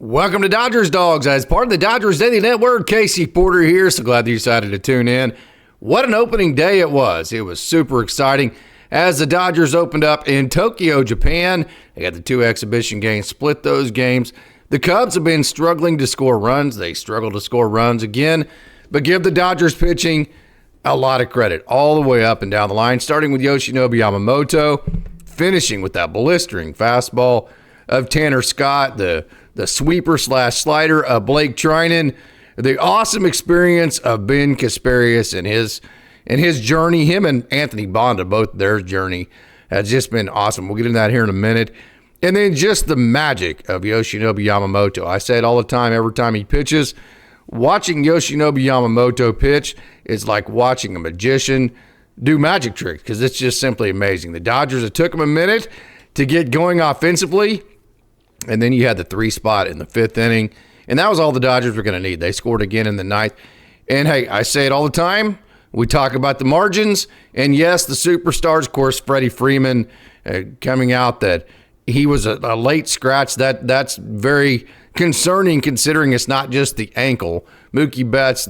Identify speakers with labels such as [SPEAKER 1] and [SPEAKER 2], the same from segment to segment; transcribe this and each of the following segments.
[SPEAKER 1] Welcome to Dodgers Dogs. As part of the Dodgers Daily Network, Casey Porter here. So glad that you decided to tune in. What an opening day it was. It was super exciting as the Dodgers opened up in Tokyo, Japan. They got the two exhibition games, split those games. The Cubs have been struggling to score runs. They struggle to score runs again, but give the Dodgers pitching a lot of credit all the way up and down the line, starting with Yoshinobu Yamamoto, finishing with that blistering fastball of Tanner Scott, the sweeper slash slider of Blake Trinan, the awesome experience of Ben Kasparius and his journey. Him and Anthony Bonda, both their journey has just been awesome. We'll get into that here in a minute. And then just the magic of Yoshinobu Yamamoto. I say it all the time, every time he pitches. Watching Yoshinobu Yamamoto pitch is like watching a magician do magic tricks because it's just simply amazing. The Dodgers, it took them a minute to get going offensively. And then you had the 3 spot in the 5th inning. And that was all the Dodgers were going to need. They scored again in the 9th. And, hey, I say it all the time. We talk about the margins. And, yes, the superstars, of course, Freddie Freeman coming out that he was a late scratch. That's very concerning considering it's not just the ankle. Mookie Betts,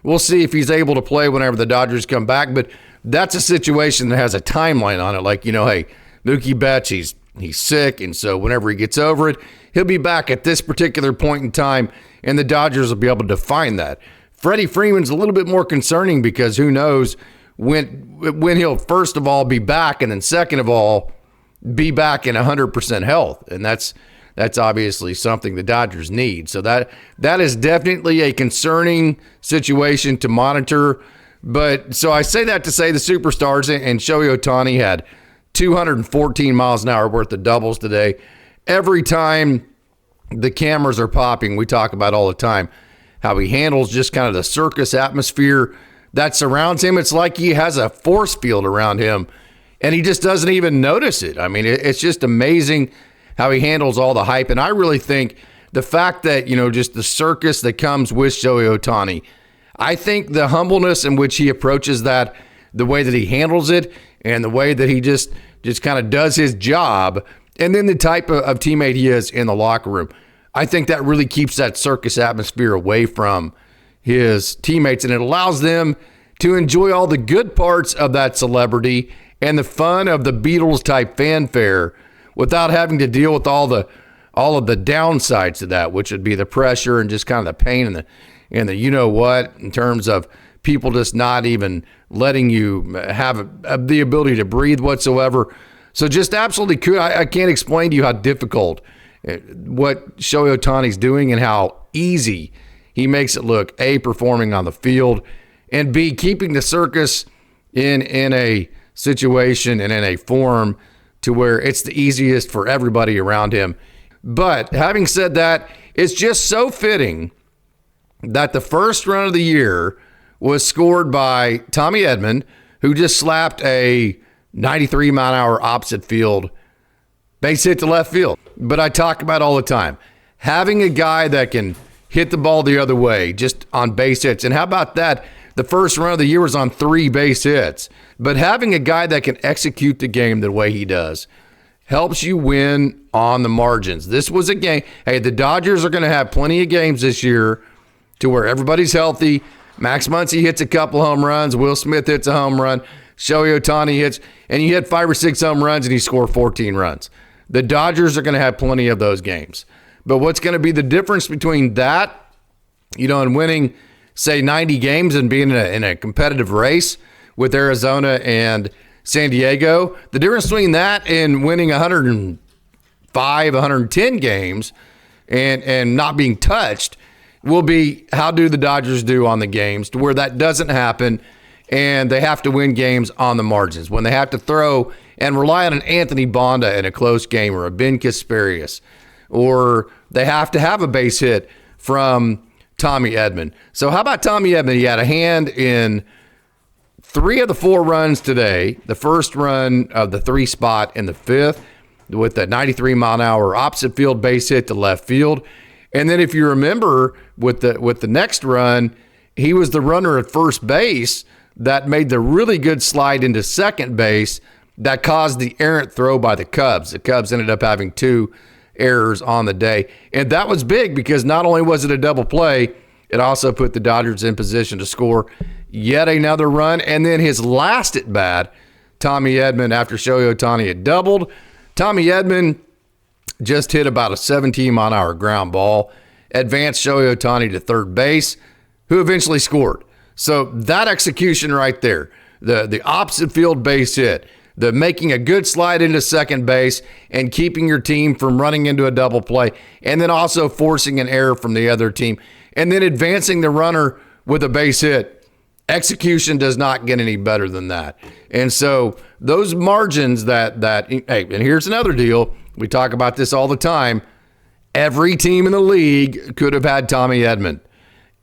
[SPEAKER 1] we'll see if he's able to play whenever the Dodgers come back. But that's a situation that has a timeline on it. Like, hey, Mookie Betts, he's sick, and so whenever he gets over it, he'll be back at this particular point in time, and the Dodgers will be able to define that. Freddie Freeman's a little bit more concerning because who knows when he'll first of all be back, and then second of all be back in 100% health, and that's obviously something the Dodgers need. So that is definitely a concerning situation to monitor. But so I say that to say the superstars and Shohei Ohtani had 214 miles an hour worth of doubles today. Every time the cameras are popping, we talk about all the time how he handles just kind of the circus atmosphere that surrounds him. It's like he has a force field around him, and he just doesn't even notice it. I mean, it's just amazing how he handles all the hype. And I really think the fact that, just the circus that comes with Shohei Ohtani, I think the humbleness in which he approaches that, the way that he handles it, and the way that he just kind of does his job, and then the type of teammate he is in the locker room, I think that really keeps that circus atmosphere away from his teammates, and it allows them to enjoy all the good parts of that celebrity and the fun of the Beatles-type fanfare without having to deal with all of the downsides to that, which would be the pressure and just kind of the pain and the you-know-what in terms of people just not even letting you have the ability to breathe whatsoever. So just absolutely cool. I can't explain to you how difficult what Shohei Ohtani's doing and how easy he makes it look, A, performing on the field, and B, keeping the circus in a situation and in a form to where it's the easiest for everybody around him. But having said that, it's just so fitting that the first run of the year was scored by Tommy Edman, who just slapped a 93-mile-an-hour opposite field base hit to left field. But I talk about all the time, having a guy that can hit the ball the other way just on base hits. And how about that? The first run of the year was on 3 base hits. But having a guy that can execute the game the way he does helps you win on the margins. This was a game. Hey, the Dodgers are going to have plenty of games this year to where everybody's healthy. Max Muncy hits a couple home runs. Will Smith hits a home run. Shohei Ohtani hits, and you hit 5 or 6 home runs, and you score 14 runs. The Dodgers are going to have plenty of those games. But what's going to be the difference between that, and winning, say, 90 games and being in a competitive race with Arizona and San Diego, the difference between that and winning 105, 110 games and not being touched will be how do the Dodgers do on the games to where that doesn't happen and they have to win games on the margins. When they have to throw and rely on an Anthony Bonda in a close game or a Ben Kasparius, or they have to have a base hit from Tommy Edman. So how about Tommy Edman? He had a hand in 3 of the 4 runs today. The first run of the 3 spot in the 5th with that 93-mile-an-hour opposite field base hit to left field. And then if you remember with the next run, he was the runner at first base that made the really good slide into second base that caused the errant throw by the Cubs. The Cubs ended up having 2 errors on the day. And that was big because not only was it a double play, it also put the Dodgers in position to score yet another run. And then his last at bat, Tommy Edman, after Shohei Ohtani had doubled, Tommy Edman just hit about a 17-mile-an-hour ground ball, advanced Shohei Ohtani to third base, who eventually scored. So that execution right there, the opposite field base hit, the making a good slide into second base and keeping your team from running into a double play, and then also forcing an error from the other team, and then advancing the runner with a base hit. Execution does not get any better than that. And so those margins hey, and here's another deal. We talk about this all the time. Every team in the league could have had Tommy Edman.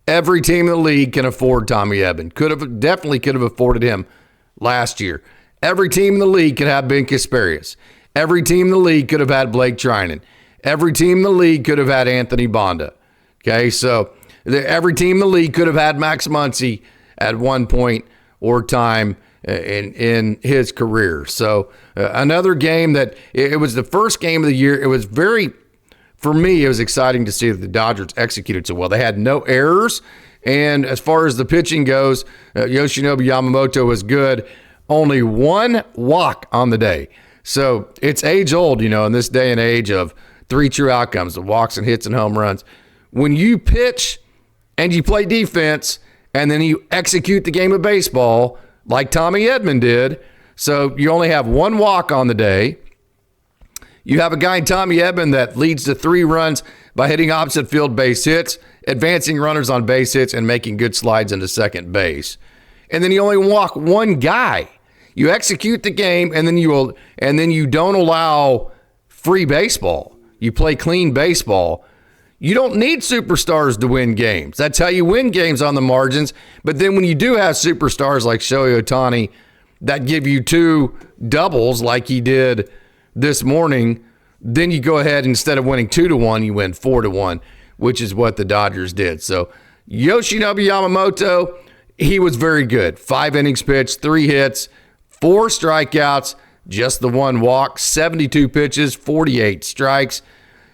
[SPEAKER 1] Every team in the league can afford Tommy Edman. Definitely could have afforded him last year. Every team in the league could have Ben Kasparius. Every team in the league could have had Blake Trinan. Every team in the league could have had Anthony Bonda. Okay, so every team in the league could have had Max Muncy at one point or time in his career. So another game that it was the first game of the year. It was for me, it was exciting to see that the Dodgers executed so well. They had no errors. And as far as the pitching goes, Yoshinobu Yamamoto was good. Only one walk on the day. So it's age old, in this day and age of three true outcomes, the walks and hits and home runs. When you pitch and you play defense and then you execute the game of baseball like Tommy Edman did, so you only have one walk on the day. You have a guy in Tommy Edman that leads to 3 runs by hitting opposite field base hits, advancing runners on base hits, and making good slides into second base. And then you only walk one guy. You execute the game, and then you don't allow free baseball. You play clean baseball. You don't need superstars to win games. That's how you win games on the margins. But then when you do have superstars like Shohei Ohtani that give you 2 doubles like he did this morning, then you go ahead, instead of winning 2-1, you win 4-1, which is what the Dodgers did. So Yoshinobu Yamamoto, he was very good. 5 innings pitched, 3 hits, 4 strikeouts, just the 1 walk, 72 pitches, 48 strikes.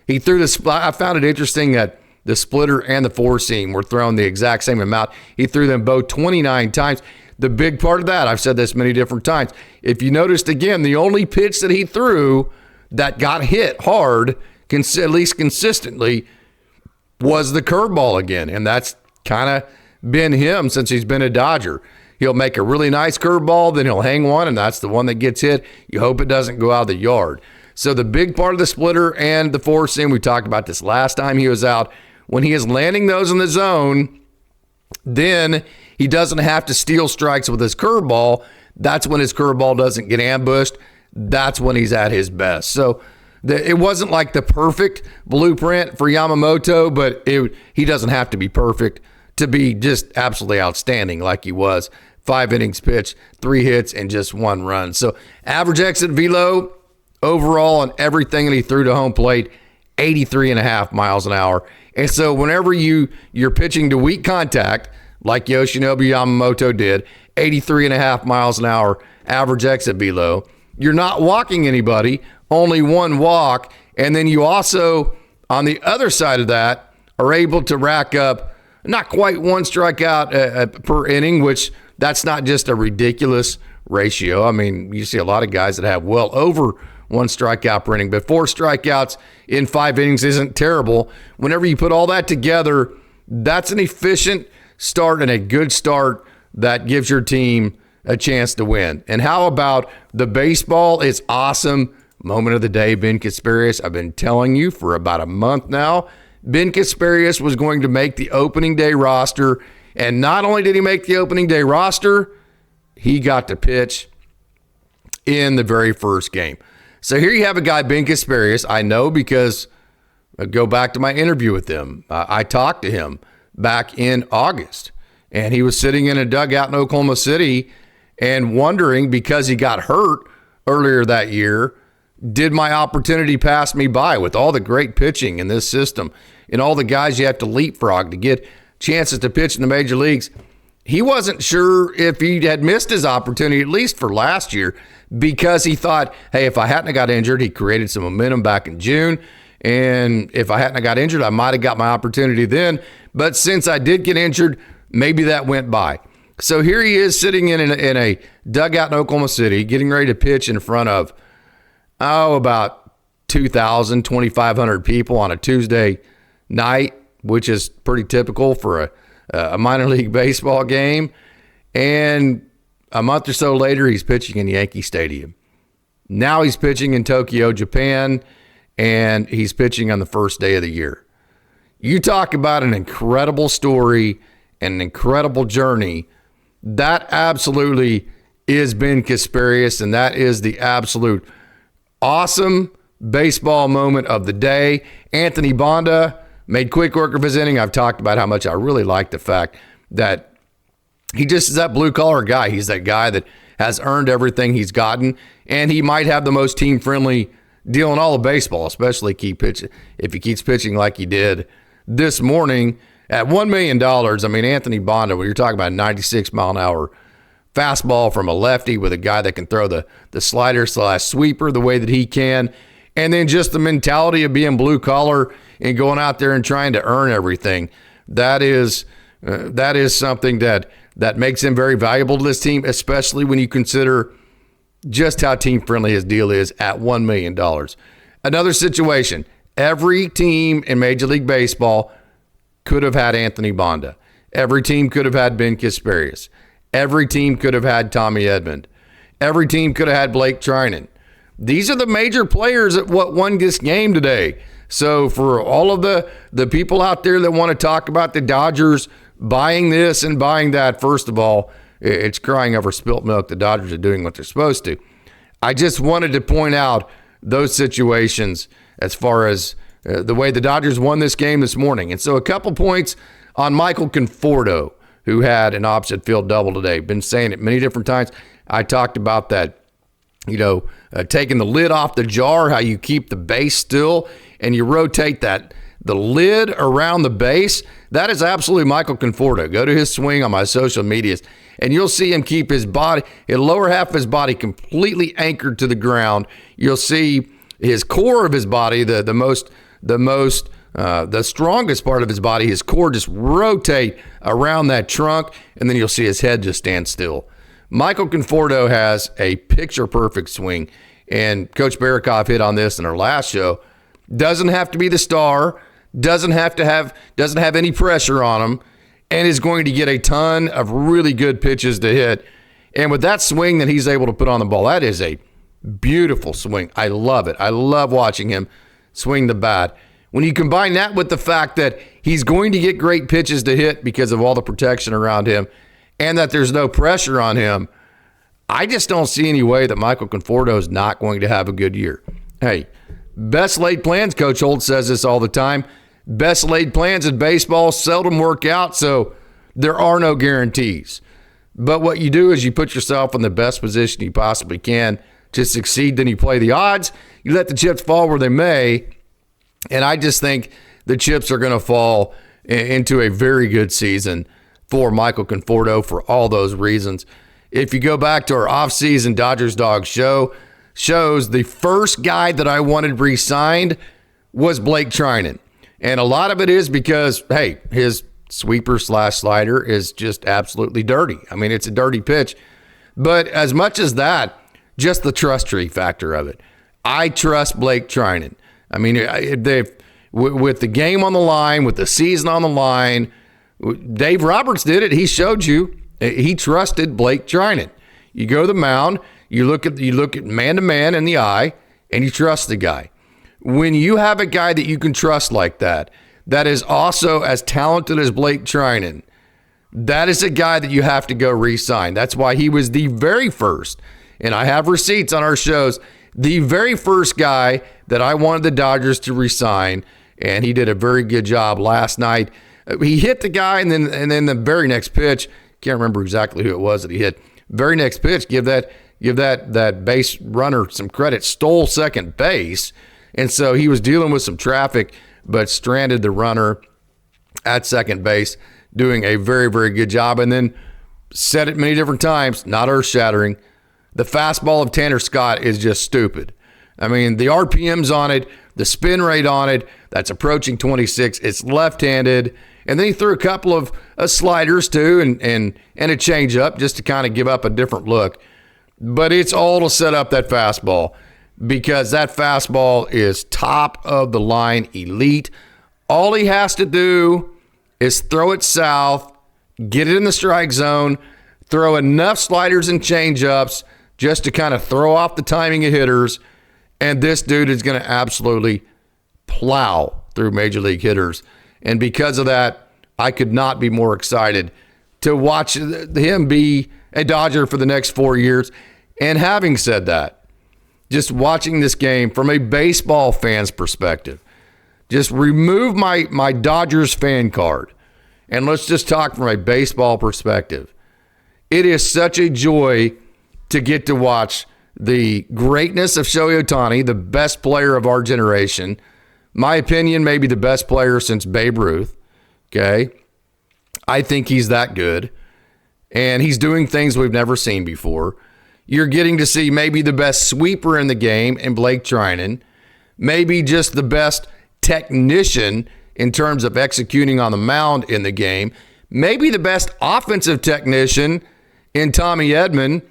[SPEAKER 1] He threw I found it interesting that the splitter and the 4-seam were thrown the exact same amount. He threw them both 29 times. The big part of that, I've said this many different times, if you noticed again, the only pitch that he threw that got hit hard, at least consistently, was the curveball again. And that's kind of been him since he's been a Dodger. He'll make a really nice curveball, then he'll hang one, and that's the one that gets hit. You hope it doesn't go out of the yard. So the big part of the splitter and the 4-seam, we talked about this last time he was out, when he is landing those in the zone, then he doesn't have to steal strikes with his curveball. That's when his curveball doesn't get ambushed. That's when he's at his best. So it wasn't like the perfect blueprint for Yamamoto, but he doesn't have to be perfect to be just absolutely outstanding like he was. 5 innings pitched, 3 hits, and just 1 run. So average exit velo overall on everything that he threw to home plate, 83.5 miles an hour. And so whenever you're pitching to weak contact, like Yoshinobu Yamamoto did, 83.5 miles an hour average exit velo, you're not walking anybody, only 1 walk. And then you also, on the other side of that, are able to rack up not quite 1 strikeout per inning, which that's not just a ridiculous ratio. I mean, you see a lot of guys that have well over 1 strikeout per inning, but 4 strikeouts in 5 innings isn't terrible. Whenever you put all that together, that's an efficient start and a good start that gives your team a chance to win. And how about the baseball? It's awesome. Moment of the day, Ben Kasparius. I've been telling you for about a month now, Ben Kasparius was going to make the opening day roster. And not only did he make the opening day roster, he got to pitch in the very first game. So here you have a guy, Ben Kasparius. I know because I go back to my interview with him. I talked to him back in August, and he was sitting in a dugout in Oklahoma City and wondering, because he got hurt earlier that year, did my opportunity pass me by with all the great pitching in this system and all the guys you have to leapfrog to get chances to pitch in the major leagues? He wasn't sure if he had missed his opportunity, at least for last year, because he thought, hey, if I hadn't got injured, he created some momentum back in June, And if I hadn't got injured, I might have got my opportunity then. But since I did get injured, maybe that went by. So here he is sitting in a dugout in Oklahoma City, getting ready to pitch in front of, about 2,000, 2,500 people on a Tuesday night, which is pretty typical for a minor league baseball game. And a month or so later, he's pitching in Yankee Stadium. Now he's pitching in Tokyo, Japan, and he's pitching on the first day of the year. You talk about an incredible story and an incredible journey. That absolutely is Ben Kasparius, and that is the absolute awesome baseball moment of the day. Anthony Banda made quick work of his inning. I've talked about how much I really like the fact that he just is that blue-collar guy. He's that guy that has earned everything he's gotten, and he might have the most team-friendly deal in all of baseball, especially if he keeps pitching like he did this morning at $1 million. I mean, Anthony Banda, when you're talking about a 96-mile-an-hour fastball from a lefty with a guy that can throw the slider/sweeper the way that he can, and then just the mentality of being blue-collar and going out there and trying to earn everything, that is something that makes him very valuable to this team, especially when you consider just how team-friendly his deal is at $1 million. Another situation, every team in Major League Baseball could have had Anthony Banda. Every team could have had Ben Kasparius. Every team could have had Tommy Edman. Every team could have had Blake Trinan. These are the major players at what won this game today. So for all of the people out there that want to talk about the Dodgers buying this and buying that, first of all, it's crying over spilt milk. The Dodgers are doing what they're supposed to. I just wanted to point out those situations as far as the way the Dodgers won this game this morning. And so a couple points on Michael Conforto, who had an opposite field double today. Been saying it many different times. I talked about that, taking the lid off the jar, how you keep the base still and you rotate the lid around the base. That is absolutely Michael Conforto. Go to his swing on my social medias, and you'll see him keep his body, the lower half of his body, completely anchored to the ground. You'll see his core of his body, the strongest part of his body, his core, just rotate around that trunk, and then you'll see his head just stand still. Michael Conforto has a picture-perfect swing, and Coach Barikoff hit on this in our last show. Doesn't have to be the star, doesn't have any pressure on him, and is going to get a ton of really good pitches to hit. And with that swing that he's able to put on the ball, that is a beautiful swing. I love it. I love watching him swing the bat. When you combine that with the fact that he's going to get great pitches to hit because of all the protection around him and that there's no pressure on him, I just don't see any way that Michael Conforto is not going to have a good year. Hey, best laid plans, Coach Holt says this all the time, best laid plans in baseball seldom work out, so there are no guarantees. But what you do is you put yourself in the best position you possibly can to succeed. Then you play the odds. You let the chips fall where they may. And I just think the chips are going to fall into a very good season for Michael Conforto for all those reasons. If you go back to our off-season Dodgers Dawgs shows, the first guy that I wanted re-signed was Blake Trinan. And a lot of it is because, hey, his sweeper/slider is just absolutely dirty. I mean, it's a dirty pitch. But as much as that, just the trust tree factor of it. I trust Blake Trinan. I mean, with the game on the line, with the season on the line, Dave Roberts did it. He showed you he trusted Blake Trinan. You go to the mound, you look at man-to-man in the eye, and you trust the guy. When you have a guy that you can trust like that is also as talented as Blake Trinan, that is a guy that you have to go re-sign. That's why he was the very first, and I have receipts on our shows, the very first guy that I wanted the Dodgers to re-sign, and he did a very good job last night. He hit the guy, and then the very next pitch, can't remember exactly who it was that he hit. Very next pitch, give that base runner some credit, stole second base. And so he was dealing with some traffic, but stranded the runner at second base, doing a very, very good job. And then said it many different times, not earth-shattering. The fastball of Tanner Scott is just stupid. I mean, the RPMs on it, the spin rate on it, that's approaching 26. It's left-handed. And then he threw a couple of sliders too and a changeup just to kind of give up a different look. But it's all to set up that fastball because that fastball is top of the line elite. All he has to do is throw it south, get it in the strike zone, throw enough sliders and changeups just to kind of throw off the timing of hitters, and this dude is going to absolutely plow through major league hitters. And because of that, I could not be more excited to watch him be a Dodger for the next 4 years. And having said that, just watching this game from a baseball fan's perspective, just remove my Dodgers fan card, and let's just talk from a baseball perspective. It is such a joy to get to watch the greatness of Shohei Ohtani, the best player of our generation. My opinion, maybe the best player since Babe Ruth. Okay. I think he's that good. And he's doing things we've never seen before. You're getting to see maybe the best sweeper in the game in Blake Trinan. Maybe just the best technician in terms of executing on the mound in the game. Maybe the best offensive technician in Tommy Edman.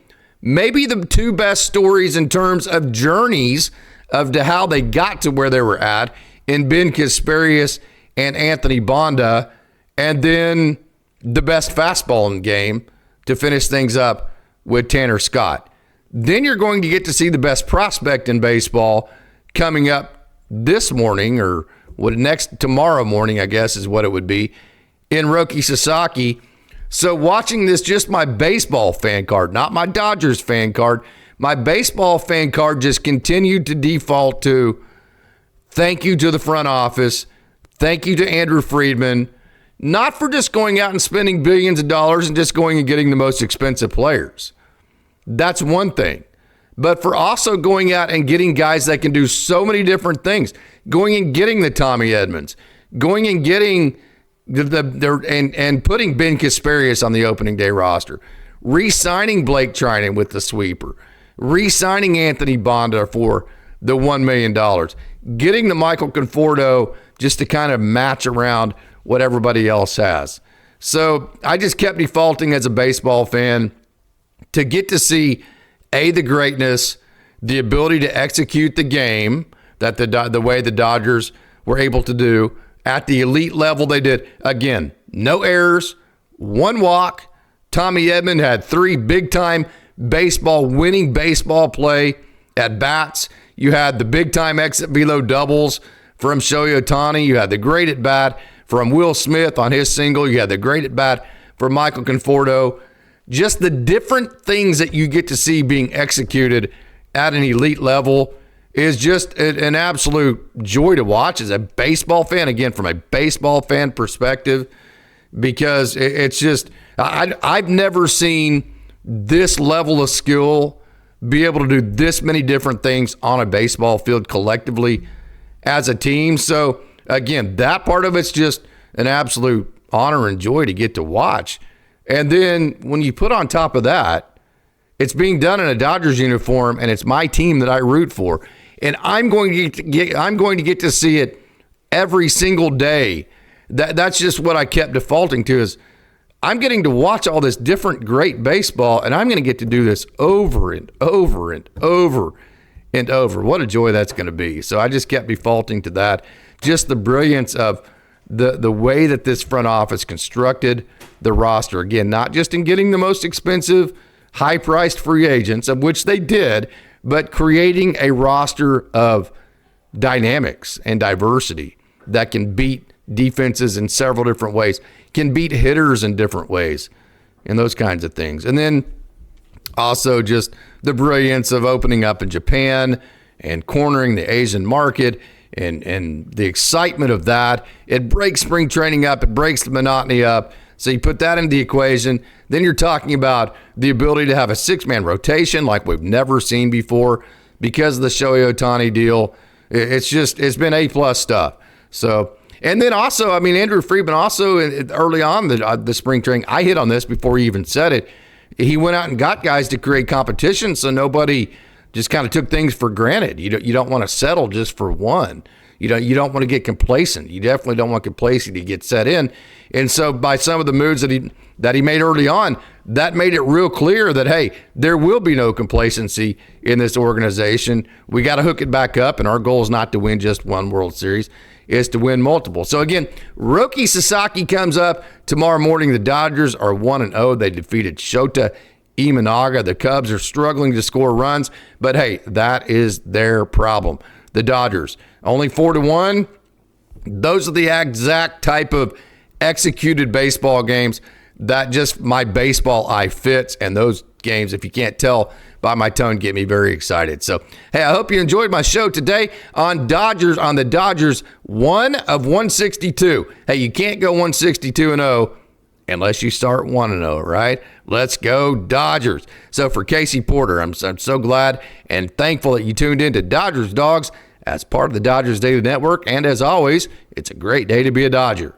[SPEAKER 1] Maybe the two best stories in terms of journeys of to how they got to where they were at in Ben Kasparius and Anthony Bonda, and then the best fastball in the game to finish things up with Tanner Scott. Then you're going to get to see the best prospect in baseball coming up this morning, or tomorrow morning, I guess is what it would be, in Roki Sasaki. So watching this, just my baseball fan card, not my Dodgers fan card, my baseball fan card just continued to default to thank you to the front office, thank you to Andrew Friedman, not for just going out and spending billions of dollars and just going and getting the most expensive players. That's one thing. But for also going out and getting guys that can do so many different things, going and getting the Tommy Edmans, going and getting and putting Ben Kasparius on the opening day roster, re-signing Blake Trinan with the sweeper, re-signing Anthony Bonda for the $1 million, getting the Michael Conforto just to kind of match around what everybody else has. So I just kept defaulting as a baseball fan to get to see, the greatness, the ability to execute the game that the way the Dodgers were able to do at the elite level they did. Again, no errors, one walk. Tommy Edman had 3 big-time winning baseball play at bats. You had the big-time exit velo doubles from Shohei Ohtani. You had the great at-bat from Will Smith on his single. You had the great at-bat from Michael Conforto. Just the different things that you get to see being executed at an elite level is just an absolute joy to watch as a baseball fan, again, from a baseball fan perspective, because it's just, I've never seen this level of skill be able to do this many different things on a baseball field collectively as a team. So, again, that part of it's just an absolute honor and joy to get to watch. And then when you put on top of that, it's being done in a Dodgers uniform, and it's my team that I root for. And I'm going to get to see it every single day. That's just what I kept defaulting to, is I'm getting to watch all this different great baseball, and I'm going to get to do this over and over and over and over. What a joy that's going to be. So I just kept defaulting to that. Just the brilliance of the way that this front office constructed the roster. Again, not just in getting the most expensive, high-priced free agents, of which they did, but creating a roster of dynamics and diversity that can beat defenses in several different ways, can beat hitters in different ways, and those kinds of things. And then also just the brilliance of opening up in Japan and cornering the Asian market and the excitement of that. It breaks spring training up. It breaks the monotony up. So you put that into the equation. Then you're talking about the ability to have a 6-man rotation like we've never seen before because of the Shohei Ohtani deal. It's been A+ stuff. So, and then also, I mean, Andrew Friedman also early on the spring training, I hit on this before he even said it. He went out and got guys to create competition so nobody just kind of took things for granted. You don't want to settle just for one. You don't want to get complacent. You definitely don't want complacency to get set in. And so by some of the moves that he made early on, that made it real clear that, hey, there will be no complacency in this organization. We got to hook it back up, and our goal is not to win just one World Series. It's to win multiple. So again, Roki Sasaki comes up tomorrow morning. The Dodgers are 1-0. They defeated Shota Imanaga. The Cubs are struggling to score runs, but hey, that is their problem. The Dodgers only 4-1. Those are the exact type of executed baseball games that just my baseball eye fits, and those games, if you can't tell by my tone, get me very excited. So, hey, I hope you enjoyed my show today on the Dodgers 1 of 162. Hey, you can't go 162-0 unless you start 1-0, right? Let's go Dodgers. So for Casey Porter, I'm so glad and thankful that you tuned in to Dodgers Dogs as part of the Dodgers Daily Network. And as always, it's a great day to be a Dodger.